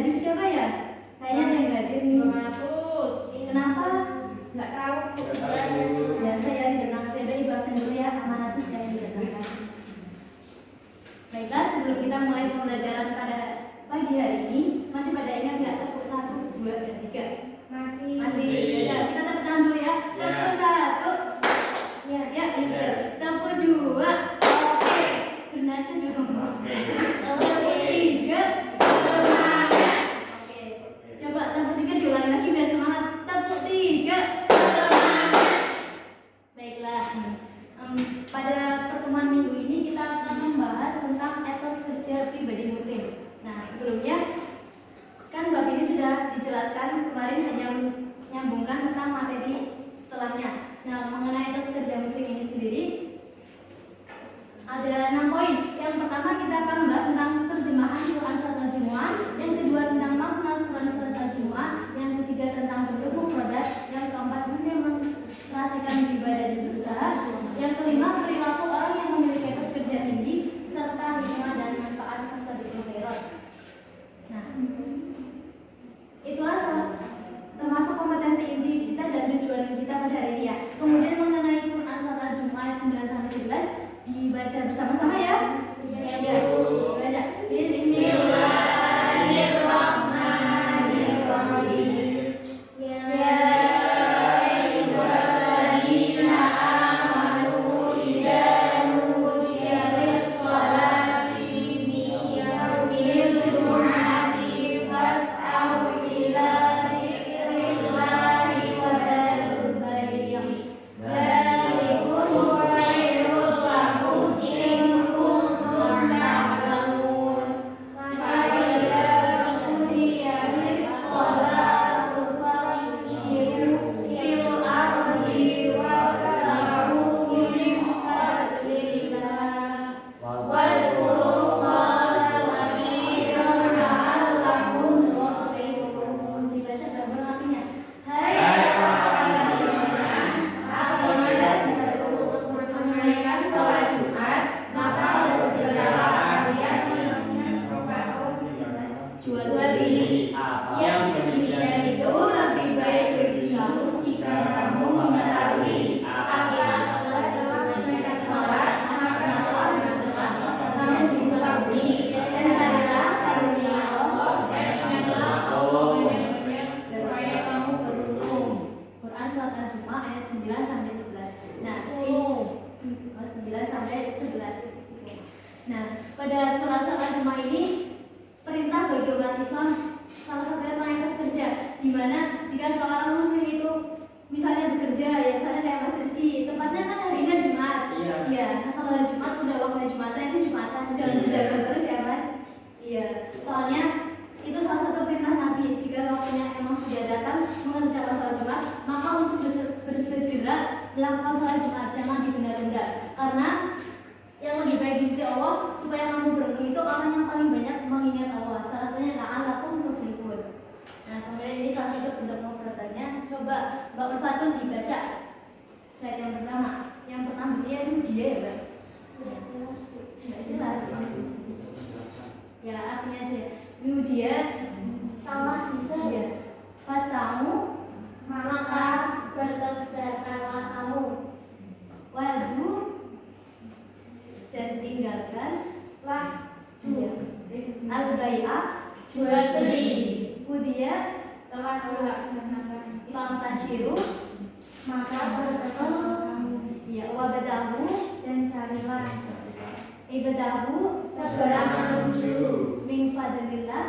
hadir siapa ya? Kayaknya ada yang nggak hadir nih. 200. Kenapa? Nggak tahu. Biasa ya dikenang. Ada ibu absen dulu ya, amanat saya dikenangkan. Baiklah, sebelum kita mulai pembelajaran pada pagi hari ini, masih pada ingat nggak tepuk 1, 2, dan 3? Masih. Ya, kita tepuk tangan dulu ya. Tepuk 1. Ya, pinter. Tepuk 2. Oke. Benar tuh dong. Tepuk 3. Semangat. Oke. Coba tepuk 3 diulangi lagi biar semangat. Tepuk 3. Semangat. Baiklah. Pada pertemuan minggu ini kita akan membahas tentang etos kerja pribadi muslim. Nah, sebelumnya kan bab ini sudah dijelaskan kemarin, hanya menyambungkan tentang materi setelahnya. Nah, mengenai etos kerja muslim ini sendiri ada 6 poin. Yang pertama kita akan membahas tentang terjemahan Quran Surat Al-Jumu'ah, yang kedua tentang makna Quran Surat Al-Jumu'ah, yang ketiga tentang bentuk mufradat, yang keempat mendemonstrasikan ibadah dan berusaha, yang kelima perilaku orang yang memiliki etos kerja tinggi, serta hikmah dan manfaat fastabiqul khairat. Nah, itulah termasuk kompetensi inti kita dan tujuan kita pada hari ini ya. Kemudian mengenai Quran Surat Al-Jumu'ah ayat 9-11 dibaca bersama-sama ya. Ya. Baca. Bismillahirrahmanirrahim. Ya ayyuhalladzina amanu idza nudiya lis-sholati min yaumil jumu'ati fas'au ila dzikrillahi wa dharul bai'. Dzalikum khairul lakum in kuntum ta'lamun. Fa idza qudiya lis-sholatu fashiru fil ardi wabtaghu min fadlillah wadhkurullaha katsiran la'allakum tuflihun. Dibaca gambar artinya. Hai orang beriman, apabila seseorang menunaikan sholat Jumat, maka bersegeralah kalian jual beli. Yang demikian itu lebih baik bagi kamu jika kamu mengetahui apabila telah menunaikan sholat, maka sholat yang telah kamu dilakoni, dan carilah karunia Allah supaya kamu beruntung. Quran Surat Al-Jumu'ah ayat 9-11. Nah, 9-11. Nah, pada Quran Surat Al-Jumu'ah ini perintah bagi umat Islam salah satunya tentang etos kerja, di mana jika seorang muslim itu misalnya bekerja, ya misalnya kayak Mas Rizky, tempatnya kan hari ini hari Jumat. Iya. Nah, kalau hari Jumat udah waktunya Jumatan, itu Jumatan, jangan berdagang terus ya Mas. Iya. Soalnya itu salah satu perintah Nabi, jika waktunya emang sudah datang mengerjakan sholat Jumat, maka untuk bersegera melakukan sholat Jumat, jangan ditunda-tunda. Karena yang lebih baik di sisi Allah supaya kamu beruntung itu orang yang paling banyak mengingat Allah. Salah satunya la'allakum tuflihun. Nah, kemudian ini salah satu bentuk mufradatnya. Coba Mbak Ulfatun dibaca slide yang pertama. Yang pertama bacanya itu dia ya, Mbak? Ya, jelas. Tidak jelas. Ya, artinya aja. Dia telah bisa ya. Fastamu maka bertebarkanlah kamu. Wadu dan tinggalkanlah al-bai'ah jual beli. Udia telah dilaksanakan. Famtashiru maka bertekun ya wabadahu dan carilah ibadahu segera menuju min fadlillah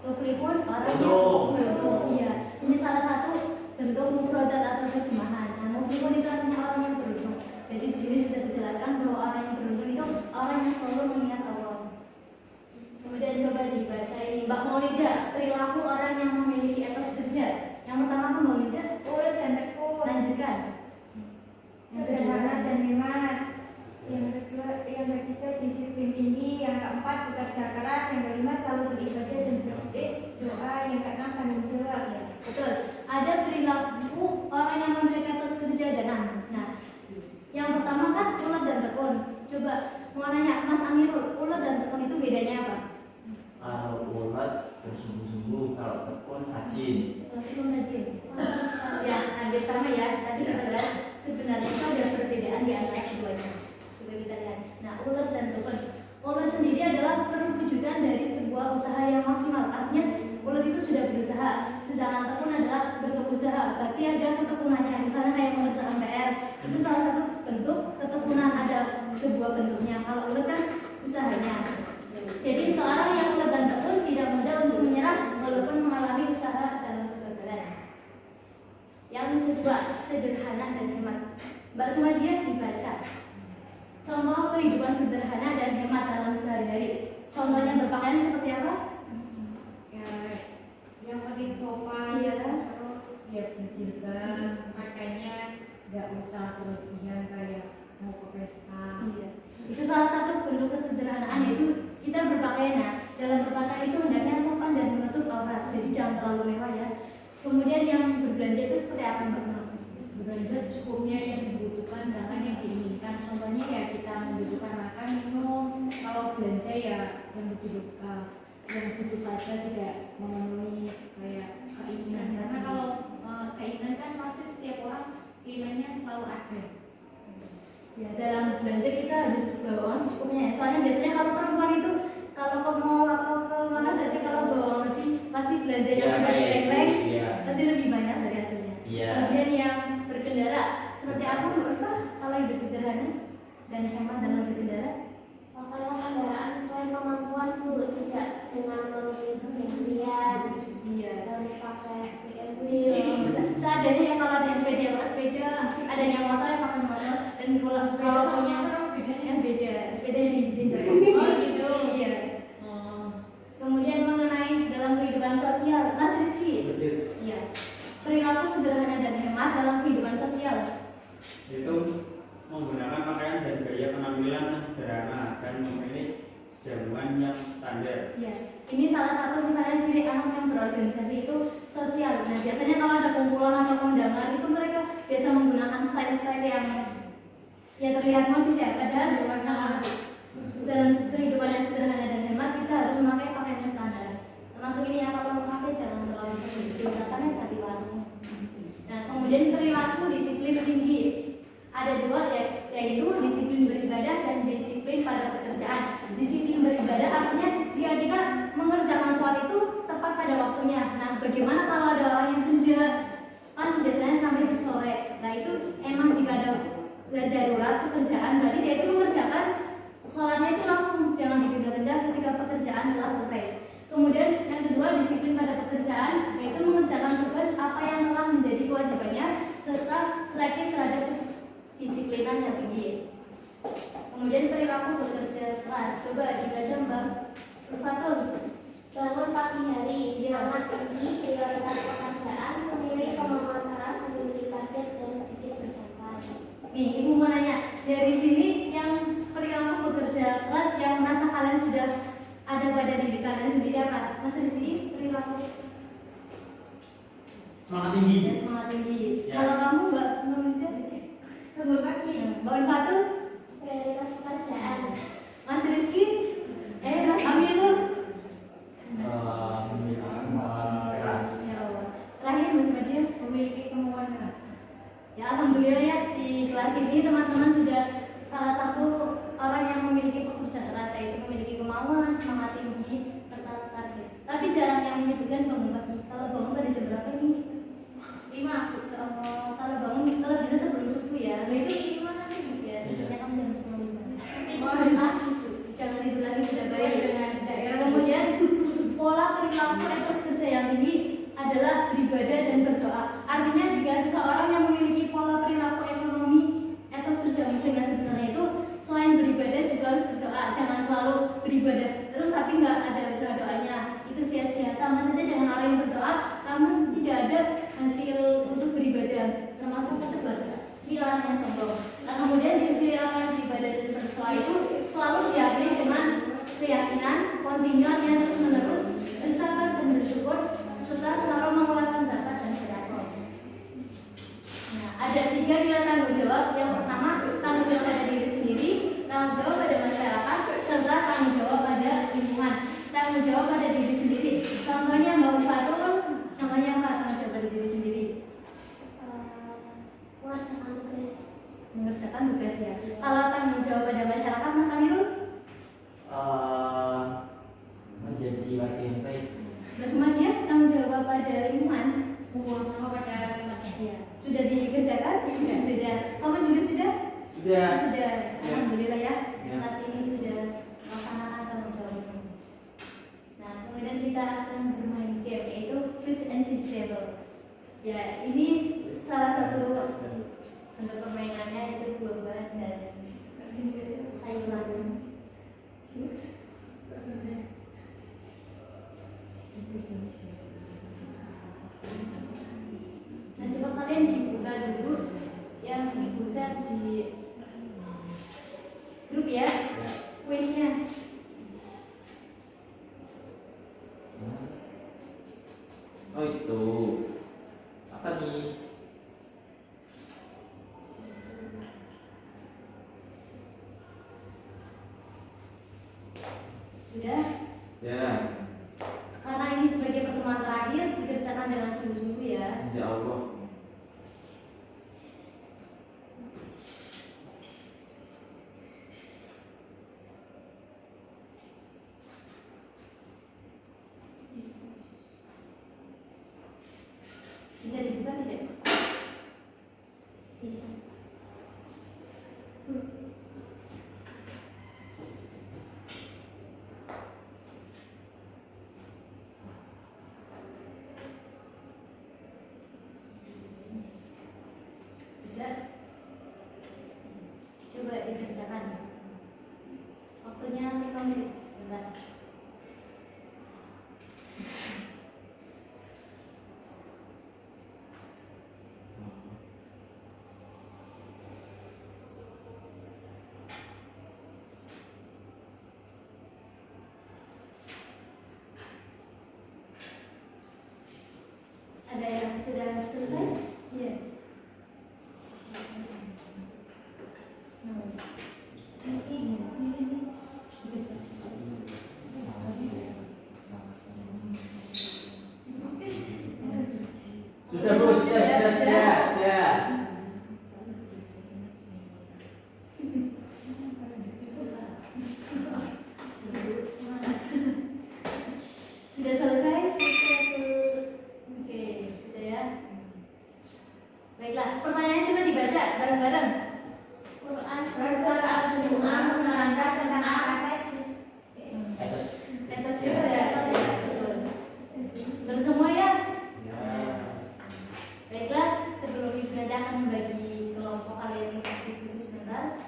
tuflihun orang yang beruntung. Ya, ini salah satu bentuk mufradat atau terjemahan. Nah, muflihun itu artinya orang yang beruntung. Jadi di sini sudah dijelaskan bahwa orang yang beruntung itu orang yang selalu mengingat Allah. Kemudian coba dibaca ini Mbak Maulida, perilaku orang yang memiliki etos kerja. Yang pertama Mbak Maulida, Urut dan tekun. lanjutkan. Sederhana dan hemat. Yang ketiga disiplin tinggi. Yang keempat bekerja keras. Yang kelima selalu beribadah dan berdoa. Yang keenam tanggung jawab. Ya, betul. Ada perilaku orang yang memiliki etos kerja dan nah, yang pertama kan ulet dan tekun. Coba mau nanya Mas Amirul, ulet dan tekun itu bedanya apa? tekun rajin. Tekun rajin. Ya, hampir sama ya. Tapi sebenarnya itu ada perbedaan di antara keduanya. Coba kita lihat. Nah, ulet dan tekun. Ulet sendiri adalah perwujudan dari sebuah usaha yang maksimal. Artinya ulet itu sudah berusaha. Sedangkan tekun adalah bentuk usaha. Berarti ada ketekunannya. Misalnya kayak mengerjakan PR, itu salah satu bentuk ketekunan, ada sebuah bentuknya. Kalau ulet kan usahanya. Jadi seorang yang ulet dan tekun tidak mudah untuk menyerah walaupun mengalami usaha dalam kegagalan. Yang kedua, sederhana dan hemat. Mbak Sumadia dibaca. Contoh kehidupan sederhana dan hemat dalam sehari-hari. Contohnya berpakaian seperti apa? Ya, yang penting sopan, Iya. terus ya berjilbab, pakainya nggak usah berlebihan kayak mau ke pesta. Iya. Itu salah satu bentuk kesederhanaan, yaitu kita berpakaian. Nah, dalam berpakaian itu hendaknya sopan dan menutup aurat. Jadi jangan terlalu mewah ya. Kemudian yang berbelanja itu seperti apa, Mbak? Belanja secukupnya yang dibutuhkan, jangan yang diinginkan. Contohnya ya kita membutuhkan makan, minum. Kalau belanja ya yang dibutuhkan, yang butuh saja, tidak memenuhi kayak keinginan. Karena kalau keinginan kan pasti setiap orang keinginannya selalu ada. Ya, dalam belanja kita harus bawa uang secukupnya ya. Soalnya biasanya kalau perempuan itu kalau ke mall atau ke mana saja, kalau bawa uang lebih pasti belanjanya Ya, sudah kayak direng-reng, gitu, ya. pasti lebih banyak dari hasilnya. Iya. Kemudian yang berkendara seperti apa, Mbak Ulfa? Kalau hidup sederhana dan hemat dalam berkendara? Pakailah kendaraan sesuai kemampuan Bu, tidak dengan memenuhi kebiasaan. Iya. Harus pakai BMW. Seadanya ya, kalau ada sepeda pakai sepeda, adanya motor ya pakai motor, dan kalau punya yang beda, sepeda yang dibikin Oh gitu. Iya. Kemudian mengenai dalam kehidupan sosial, Mas Rizky. Iya. Perilaku sederhana dan hemat dalam kehidupan sosial. Itu menggunakan pakaian dan gaya penampilan yang sederhana dan memilih jamuan yang standar. Iya. Ini salah satu misalnya ciri anak yang berorganisasi itu sosial. Nah, biasanya kalau ada kumpulan atau kondangan itu mereka biasa menggunakan style-style yang ya terlihat modis ya, padahal dalam kehidupan yang sederhana dan hemat kita harus memakai pakaian yang standar. Termasuk ini ya, kalau memakai jangan terlalu sering diusahakan ya hati warung. Nah, kemudian perilaku disiplin tinggi. Ada dua yaitu disiplin beribadah dan disiplin pada pekerjaan. Disiplin beribadah artinya jika kita mengerjakan sholat itu tepat pada waktunya. Nah, bagaimana kalau ada orang yang kerja kan biasanya sampai sore. Nah, itu emang jika ada darurat pekerjaan berarti dia itu mengerjakan sholatnya itu langsung, jangan ditunda-tunda ketika pekerjaan telah selesai. Kemudian yang kedua, disiplin pada pekerjaan, yaitu mengerjakan tugas apa yang telah menjadi kewajibannya serta selektif terhadap disiplinan yang tinggi. Kemudian perilaku bekerja keras. Coba dibaca Mbak Fatul. Bangun pagi hari, semangat tinggi, prioritas pekerjaan, memilih kemampuan keras, memiliki target dan sedikit bersabar. Nih, Ibu mau nanya, dari sini yang perilaku bekerja keras yang merasa kalian sudah ada pada diri kalian sendiri apa? Mas Rizky, perilaku Semangat tinggi. ya, semangat tinggi. Ya. Kalau kamu Mbak Mamuda, Tunggu pagi. Mbak Fatul, Prioritas pekerjaan. Mas Rizky, Mas Amirul. Keras. Ya Allah. Terakhir Mas Madia. Memiliki kemauan keras. Ya, alhamdulillah ya, di kelas ini teman-teman sudah salah satu orang yang memiliki pekerjaan keras, yaitu memiliki kemauan, semangat tinggi, serta target. Tapi jarang yang menyebutkan bangun pagi. Kalau bangun pada jam berapa nih? 5. Kalau bangun, kalau bisa sebelum subuh ya. Nah itu ini mana sih? Ya, sebenarnya kan jam 4:30. Jangan tidur lagi, sudah Sesuai baik. dengan daerah. Kemudian pola perilaku etos kerja yang tinggi adalah beribadah dan berdoa. Artinya jika seseorang yang memiliki pola perilaku ekonomi etos kerja muslim yang sebenarnya itu selain beribadah juga harus berdoa. Jangan selalu beribadah terus tapi nggak ada usaha doanya, itu sia-sia. Sama saja dengan orang yang berdoa namun tidak ada hasil untuk beribadah, termasuk berdoa. Ini orang yang sombong. Nah, kemudian ciri orang yang beribadah dan berdoa itu selalu diakhiri dengan keyakinan, kontinu yang terus menerus, bersabar dan bersyukur, serta selalu mengeluarkan zakat dan sedekah. Nah, ada 3 nilai tanggung jawab. Yang pertama, tanggung jawab pada diri sendiri, tanggung jawab pada masyarakat, serta tanggung jawab pada lingkungan. Tanggung jawab pada diri sendiri. Contohnya Mbak Fatul Sudah. Sudah. Ya. Alhamdulillah ya. Ya. Kelas ini sudah melaksanakan tanggung jawab itu. Nah, kemudian kita akan bermain game yaitu Fruits and Vegetable. Ya, ini salah satu bentuk permainannya itu buah-buahan dan sayuran. Nah, coba kalian dibuka dulu yang ibu share di grup ya, kuisnya. Oh itu apa nih? Sudah? Ya, Karena ini sebagai pertemuan terakhir dikerjakan dengan sungguh-sungguh ya. insya Allah. Bisa dibuka tidak? Bisa. Bisa. Coba dikerjakan. Waktunya 5 menit. Sebentar. Ada yang sudah selesai? Iya. Sudah Bu, sudah. Sudah selesai? Oke, sudah ya. Baiklah, pertanyaannya coba dibaca bareng-bareng. Quran Surat Al-Jumu'ah menerangkan tentang apa saja? Etos. Etos kerja. Terus semua ya? Ya. Baiklah, sebelum Ibu nanti akan membagi kelompok kalian untuk diskusi sebentar.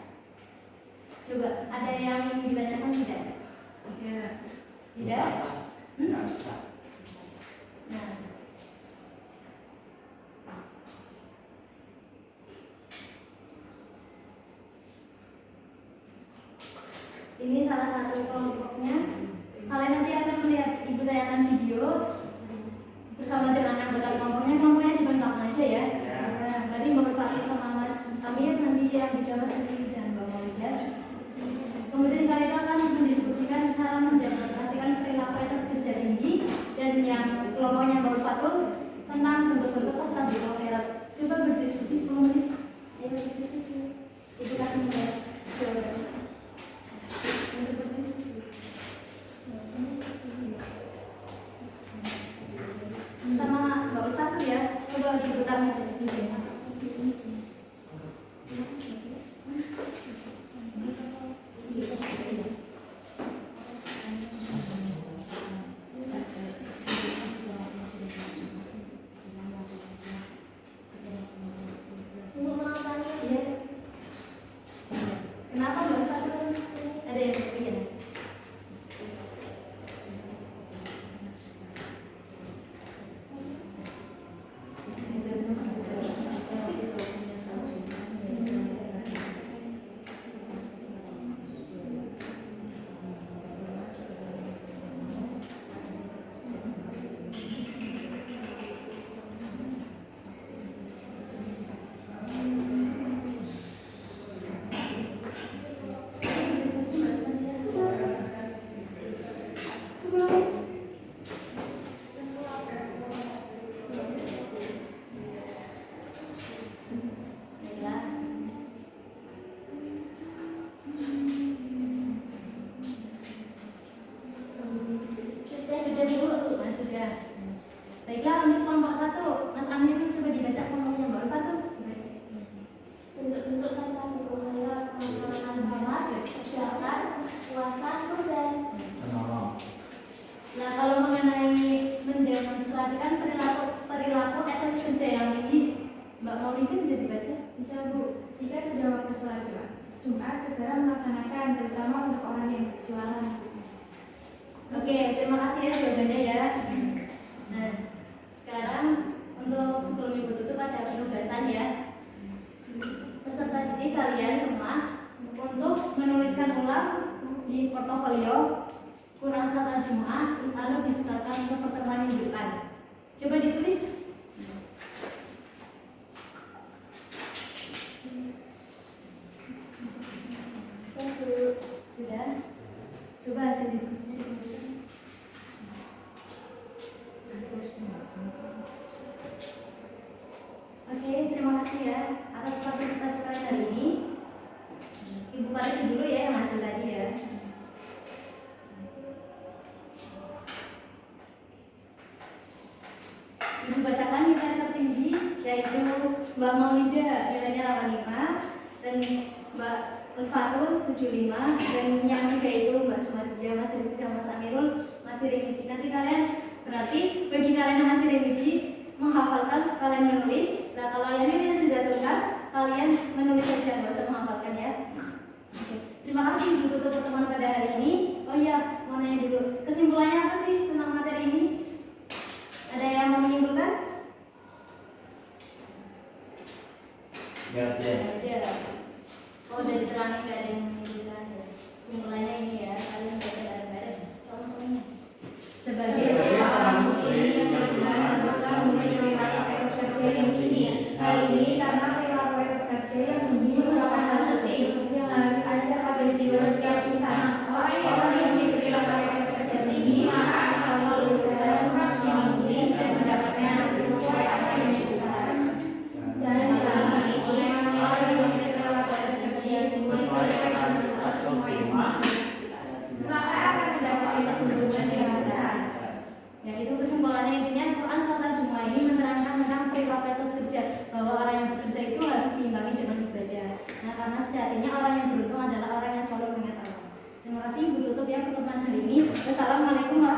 Coba, ada yang ingin ditanyakan tidak? Tidak? Nggak usah. Nah, ini salah satu kelompoknya. Kalian nanti akan melihat Ibu tayangan video bersama dengan anggota kelompoknya. Kelompoknya di belakang aja ya. Nah, berarti Mbak Fatih sama Mas Amir nanti yang di Mas Sisi dan Mbak Maulida. Kemudian kalian akan mendiskusikan cara mendemonstrasikan perilaku etos kerja tinggi dan yang kelompoknya Mbak Fatul tentang bentuk-bentuk stabilometer. Coba berdiskusi 10 menit. Ayo berdiskusi. Ibu kasih menit. Untuk berdiskusi. Sama Mbak Fatul ya. Coba diputar videonya. Sungguh mau tanya. Iya. Kenapa Mbak Fatul? Ada yang berpikir? Diskusi Mbak Sumadia. Baiklah. Sudah Bu, Mas sudah. Baiklah, untuk kelompok 1, Mas Amir coba dibaca kelompoknya Mbak Fatul. Bentuk-bentuk fastabiqul khairat. Jumat segera melaksanakan, terutama untuk orang yang berjualan. Oke, terima kasih ya jawabannya ya. Nah, sekarang untuk sebelum Ibu tutup ada penugasan ya. Peserta didik kalian semua untuk menuliskan ulang di portofolio kurang salat Jumat lalu disetorkan untuk pertemuan minggu depan. Coba ditulis. Sudah. Coba hasil diskusinya dikumpulkan. Oke, terima kasih ya atas partisipasi kalian hari ini. Ibu koreksi dulu ya yang hasil tadi ya. Ibu bacakan nilai tertinggi yaitu Mbak Maulida nilainya 85 dan Mbak Fatul 75 dan yang tiga itu Mbak Sumadia, Mas Rizky sama Mas Amirul masih remedi. Nanti kalian berarti bagi kalian yang masih remedi menghafalkan sekalian menulis. Nah kalau yang ini sudah tuntas kalian menulis saja nggak usah menghafalkan ya. Oke. Terima kasih Ibu tutup pertemuan pada hari ini. Oh iya mau nanya dulu kesimpulannya apa sih tentang materi ini? Ada yang mau menyimpulkan? Ya, ya. Ada. Oh udah diterangin nggak ada yang menyimpulkan ya. Kesimpulannya ini ya kalian baca bareng-bareng. Contohnya sebagai Seorang muslim yang beriman semoga memiliki perilaku etos kerja yang tinggi. Hal ini karena perilaku etos kerja yang tinggi merupakan hal penting yang harus ada pada jiwa setiap insan. Orang yang memiliki perilaku etos kerja tinggi maka akan selalu berusaha semaksimal mungkin dan mendapatkan hasil sesuai apa yang diusahakan. Dan dalam hal ini orang yang memiliki perilaku etos kerja yang tinggi sesuai dengan semua insan maka akan mendapatkan hubungan yang besar. ya itu kesimpulannya intinya Quran Surat Jumat ini menerangkan tentang perilaku etos kerja bahwa orang yang bekerja itu harus diimbangi dengan ibadah. Nah karena sejatinya orang yang beruntung adalah orang yang selalu mengingat Allah. Terima kasih Ibu tutup ya pertemuan hari ini. Wassalamualaikum warahmatullahi wabarakatuh.